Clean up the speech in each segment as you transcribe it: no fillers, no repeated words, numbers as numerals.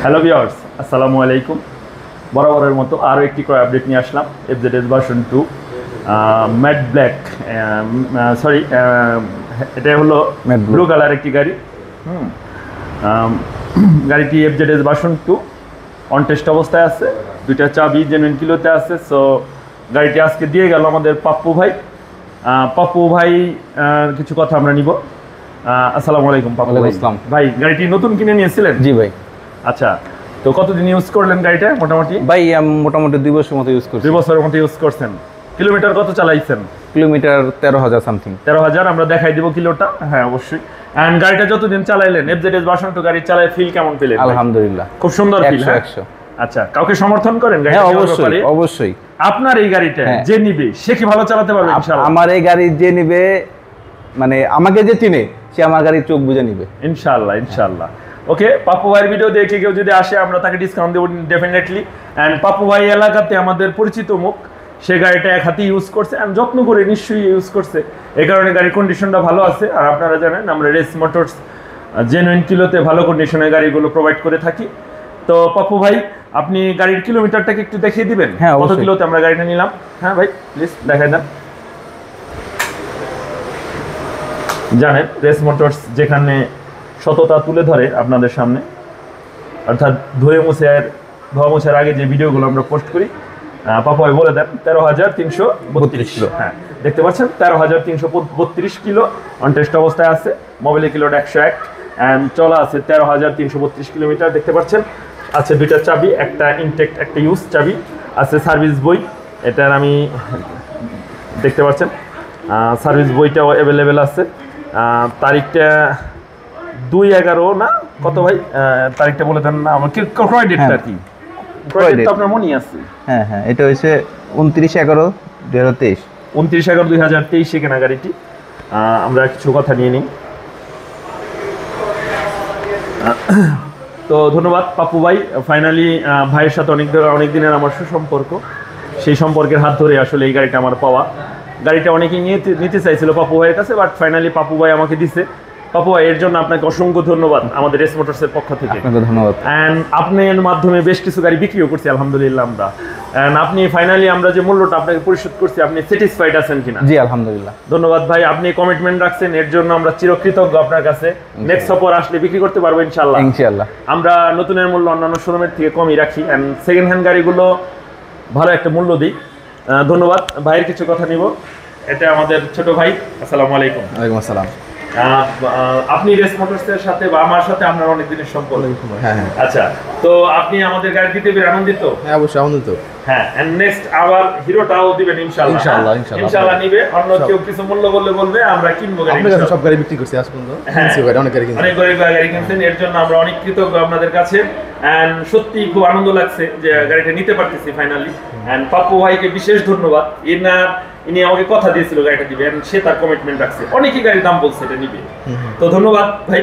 Hello viewers, আসসালামু আলাইকুম। বরাবরের মতো আরও একটি ক্রয় আপডেট নিয়ে আসলাম। FZS version 2 matte black, sorry, এটা হলো ব্লু কালার একটি গাড়ি। গাড়িটি এফজেডএস ভার্সন 2 অন টেস্ট অবস্থায় আছে, দুইটা চাবি জেনুইন কিলোতে আছে। সো গাড়িটি আজকে দিয়ে গেল আমাদের পাপ্পু ভাই। পাপ্পু ভাই কিছু কথা আমরা নিব। আসসালামু আলাইকুম পাপ্পু ভাই। ভাই গাড়িটি নতুন কিনে নিয়েছিলেন? জি ভাই। আচ্ছা, তো কতদিন ইউজ করলেন গাড়িটা? মোটামুটি ভাই মোটামুটি 2 বছরের মতো ইউজ করছি। 2 বছরের মতো ইউজ করছেন। কিলোমিটার কত চালাইছেন? Kilometre 13,000 something. 13,000। আমরা দেখাই দিব কিলোটা। হ্যাঁ অবশ্যই। এন্ড গাড়িটা যতদিন চালাইলেন, এফজেডএস ভার্সন 2 গাড়ি চালায় ফিল কেমন পেলেন? আলহামদুলিল্লাহ খুব সুন্দর ফিল। 100। আচ্ছা, কাউকে সমর্থন করেন গাড়ি? হ্যাঁ অবশ্যই অবশ্যই। আপনার এই গাড়িটা যে নিবে সে কি ভালো চালাতে পারবে ইনশাআল্লাহ? আমার এই গাড়ি যে নিবে, মানে আমাকে যে চিনে সে আমার গাড়ির চোখ বুঝে নিবে ইনশাআল্লাহ ইনশাআল্লাহ। ওকে, পাপ্পু ভাইয়ের ভিডিও দেখে কেউ যদি আসে আমরা তাকে ডিসকাউন্ট দেবো ডেফিনেটলি। অ্যান্ড পাপ্পু ভাই এলাকাতে আমাদের পরিচিত মুখ, সে গাড়িটা এক হাতে ইউজ করছে অ্যান্ড যত্ন করে নিশ্চয়ই ইউজ করছে, এই কারণে গাড়ির কন্ডিশনটা ভালো আছে। আর আপনারা জানেন আমরা রেস মোটরস জেনুইন কিলোতে ভালো কন্ডিশনের গাড়িগুলো প্রোভাইড করে থাকি। তো পাপ্পু ভাই, আপনি গাড়ির কিলোমিটারটাকে একটু দেখিয়ে দিবেন? হ্যাঁ, কত কিলোতে আমরা গাড়িটা নিলাম? হ্যাঁ ভাই প্লিজ দেখাই দেন। জানেন রেস মোটরস যেখানে সততা তুলে ধরে আপনাদের সামনে, অর্থাৎ ধোয়া মোছার আগে যে ভিডিওগুলো আমরা পোস্ট করি, পাপা ভাই বলে দেন 13,332 কিলো। হ্যাঁ দেখতে পাচ্ছেন 13,332 কিলো অন টেস্ট অবস্থায় আছে। মোবাইলের কিলোটা 101 অ্যান্ড চলা আছে 13,332 কিলোমিটার। দেখতে পাচ্ছেন আছে দুইটা চাবি, একটা ইনটেক্ট একটা ইউজ চাবি, আছে সার্ভিস বই। এটার আমি দেখতে পাচ্ছেন সার্ভিস বইটাও অ্যাভেলেবেল আছে। তারিখটা 2/11 না কত ভাই? তারিখটা বলে দেন না আমার, ক্রয় ডেটটা আর কি? ক্রয় ডেট তো আপনার মনেই আছে। হ্যাঁ হ্যাঁ, এটা হচ্ছে 29/11/2023। 29/11/2023 কেনা গাড়িটি। আমরা কিছু কথা নিয়ে নিই। তো ধন্যবাদ পাপ্পু ভাই। ফাইনালি ভাইয়ের সাথে অনেক দিনের আমার সুসম্পর্ক, সেই সম্পর্কের হাত ধরে আসলে এই গাড়িটা আমার পাওয়া। গাড়িটা অনেকেই নিতে চাইছিল পাপ্পু ভাইয়ের কাছে, বাট ফাইনালি পাপ্পু ভাই আমাকে দিছে। পাপ্পু ভাই এর জন্য আপনাকে অসংখ্য ধন্যবাদ আমাদের রেস মোটরসের পক্ষ থেকে। আপনাকে ধন্যবাদ। অ্যান্ড আপনার মাধ্যমে বেশ কিছু গাড়ি বিক্রিও করছি আলহামদুলিল্লাহ আমরা। অ্যান্ড আপনি ফাইনালি আমরা যে মূল্যটা আপনাকে পরিশোধ করছি, আপনি স্যাটিসফাইড আছেন কিনা? জি আলহামদুলিল্লাহ। ধন্যবাদ ভাই, আপনি কমিটমেন্ট রাখছেন, এর জন্য আমরা চিরকৃতজ্ঞ আপনার কাছে। নেক্সট সফর আসলে বিক্রি করতে পারবো ইনশাআল্লাহ। ইনশাআল্লাহ। আমরা নতুনের মূল্য অন্যান্য শোরুমের থেকে কমই রাখি অ্যান্ড সেকেন্ড হ্যান্ড গাড়িগুলো ভালো একটা মূল্য দিই। ধন্যবাদ ভাইয়ের কিছু কথা নিব। এটা আমাদের ছোট ভাই। আসসালামু আলাইকুম। ওয়ালাইকুম আসসালাম। আপনি রেস মোটরসের সাথে বা আমার সাথে আপনার অনেক দিনের সম্পর্ক। হ্যাঁ হ্যাঁ। আচ্ছা, তো আপনি আমাদের গাড়ি দিতে পেরে আনন্দিত? হ্যাঁ অবশ্যই আনন্দিত। হ্যাঁ, এন্ড নেক্সট আবার হিরোটাও দিবেন ইনশাআল্লাহ। ইনশাআল্লাহ নিবে। অন্য কেউ কিছু মূল্য বলবে আমরা কিনবো গাড়ি। আমরা সব গাড়ি বিক্রি করছি আজ পর্যন্ত। অনেক গাড়ি কিনছি। অনেক গাড়ি কিনছেন, এর জন্য আমরা অনেক কৃতজ্ঞ আপনাদের কাছে। এন্ড সত্যি খুব আনন্দ লাগছে যে গাড়িটা নিতে পারতেছি ফাইনালি। এন্ড পাপ্পু ভাইকে বিশেষ ধন্যবাদ। ইনি আমাকে কথা দিয়েছিল গাড়িটা দিবে, এন্ড সে তার কমিটমেন্ট রাখছে। অনেকই গাড়ির দাম বলছে এটা নিবে। তো ধন্যবাদ ভাই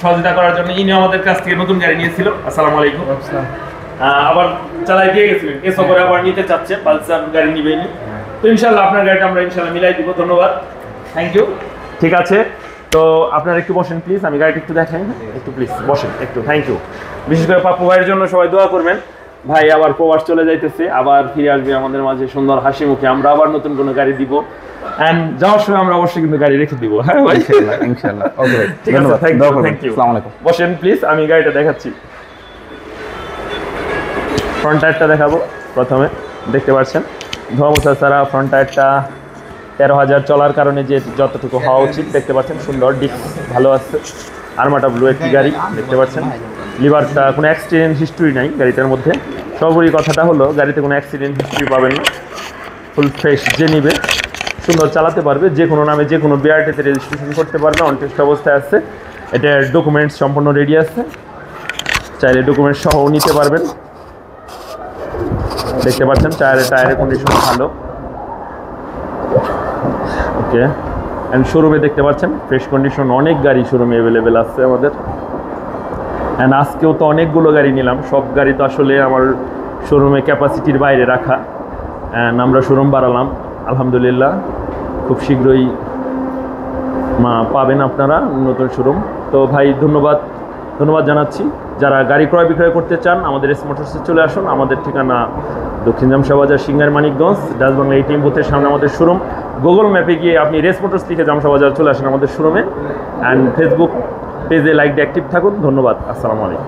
সহযোগিতা করার জন্য। ইনি আমাদের কাছ থেকে নতুন গাড়ি নিয়েছিল। আসসালামু আলাইকুম। আবার চালাই দিয়ে গেছিলেন, এ সফরে আবার নিতে চাচ্ছে, পালসার গাড়ি নিবেনি। তো ইনশাআল্লাহ আপনার গাড়িটা আমরা ইনশাআল্লাহ মিলাই দিব। ধন্যবাদ, থ্যাংক ইউ। ঠিক আছে, তো আপনারা একটু বসেন প্লিজ, আমি গাড়িটা একটু দেখাই। একটু প্লিজ বসেন একটু, থ্যাংক ইউ। বিশেষ করে পাপ্পু ভাইয়ের জন্য সবাই দোয়া করবেন। ভাই আবার প্রবাস চলে যাইতেছে, আবার ফিরে আসবে আমাদের মাঝে সুন্দর হাসি মুখে। আমরা আবার নতুন কোনো গাড়ি দিব এন্ড যাওয়ার সময় আমরা অবশ্যই কিন্তু গাড়ি রেখে দিব। হ্যাঁ ভাই ইনশাআল্লাহ। ওকে ভাই, ঠিক আছে, থ্যাংক ইউ। আসসালামু আলাইকুম। বসেন প্লিজ, আমি গাড়িটা দেখাচ্ছি। ফ্রন্ট টায়ারটা দেখাবো প্রথমে। দেখতে পাচ্ছেন ধোয়া মোছা ছাড়া ফ্রন্ট টায়ারটা 13,000 চলার কারণে যে যতটুকু হওয়া উচিত দেখতে পাচ্ছেন। সুন্দর ডিস্ক ভালো আছে। আরমাটা ব্লু একটি গাড়ি দেখতে পাচ্ছেন। লিভারটা কোনো অ্যাক্সিডেন্ট হিস্ট্রি নাই গাড়িটার মধ্যে। সর্বোপরি কথাটা হলো গাড়িতে কোনো অ্যাক্সিডেন্ট হিস্ট্রি পাবেন না। ফুল ফ্রেশ, যে নিবে সুন্দর চালাতে পারবে, যে কোনো নামে যে কোনো বিআরটিতে রেজিস্ট্রেশন করতে পারবে। অন টেস্ট অবস্থায় আছে, এটার ডকুমেন্টস সম্পূর্ণ রেডি আছে, চাইলে ডকুমেন্টস সহ নিতে পারবেন। দেখতে পাচ্ছেন টায়ারের কন্ডিশন ভালো। ওকে, অ্যান্ড শোরুমে দেখতে পাচ্ছেন ফ্রেশ কন্ডিশন অনেক গাড়ি শোরুমে অ্যাভেলেবেল আছে আমাদের। অ্যান্ড আজকেও তো অনেকগুলো গাড়ি নিলাম, সব গাড়ি তো আসলে আমার শোরুমে ক্যাপাসিটির বাইরে রাখা। অ্যান্ড আমরা শোরুম বাড়ালাম আলহামদুলিল্লাহ। খুব শীঘ্রই পাবেন আপনারা নতুন শোরুম। তো ভাই ধন্যবাদ ধন্যবাদ জানাচ্ছি। যারা গাড়ি ক্রয় বিক্রয় করতে চান আমাদের এস মোটরসে চলে আসুন। আমাদের ঠিকানা দক্ষিণ জামশা বাজার, singer Manikganj, Dutch Bangla ATM বুথের সামনে আমাদের শোরুম। গুগল ম্যাপে গিয়ে আপনি রেস মোটরস লিখে জামশা বাজার চলে আসেন আমাদের শোরুমে। অ্যান্ড ফেসবুক পেজে লাইক দিয়ে অ্যাক্টিভ থাকুন। ধন্যবাদ, আসসালামু আলাইকুম।